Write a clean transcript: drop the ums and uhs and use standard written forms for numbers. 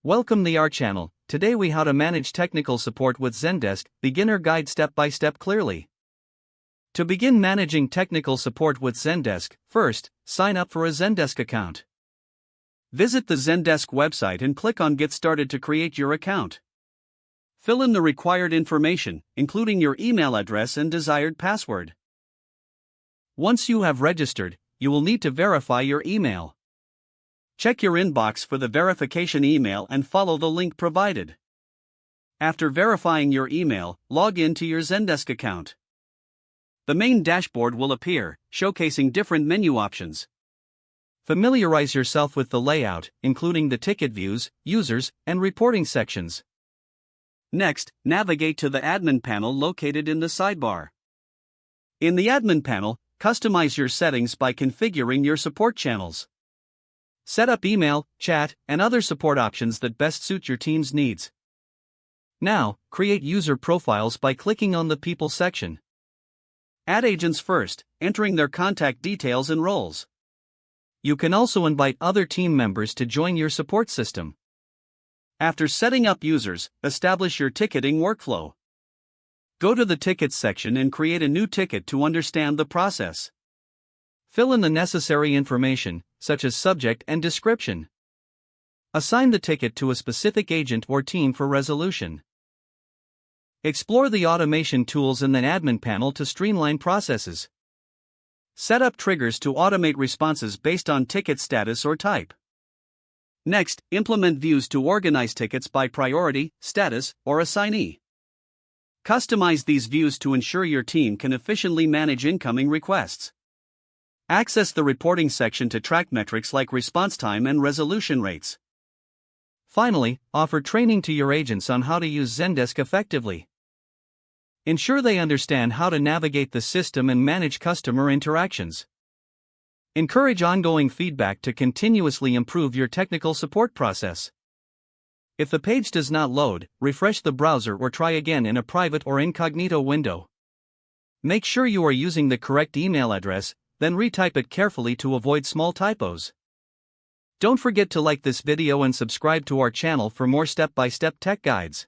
Welcome to our channel. Today we how to manage technical support with Zendesk, beginner guide step by step clearly. To begin managing technical support with Zendesk, first, sign up for a Zendesk account. Visit the Zendesk website and click on Get Started to create your account. Fill in the required information, including your email address and desired password. Once you have registered, you will need to verify your email. Check your inbox for the verification email and follow the link provided. After verifying your email, log in to your Zendesk account. The main dashboard will appear, showcasing different menu options. Familiarize yourself with the layout, including the ticket views, users, and reporting sections. Next, navigate to the admin panel located in the sidebar. In the admin panel, customize your settings by configuring your support channels. Set up email, chat, and other support options that best suit your team's needs. Now, create user profiles by clicking on the People section. Add agents first, entering their contact details and roles. You can also invite other team members to join your support system. After setting up users, establish your ticketing workflow. Go to the Tickets section and create a new ticket to understand the process. Fill in the necessary information, such as subject and description. Assign the ticket to a specific agent or team for resolution. Explore the automation tools in the admin panel to streamline processes. Set up triggers to automate responses based on ticket status or type. Next, implement views to organize tickets by priority, status, or assignee. Customize these views to ensure your team can efficiently manage incoming requests. Access the reporting section to track metrics like response time and resolution rates. Finally, offer training to your agents on how to use Zendesk effectively. Ensure they understand how to navigate the system and manage customer interactions. Encourage ongoing feedback to continuously improve your technical support process. If the page does not load, refresh the browser or try again in a private or incognito window. Make sure you are using the correct email address, then retype it carefully to avoid small typos. Don't forget to like this video and subscribe to our channel for more step-by-step tech guides.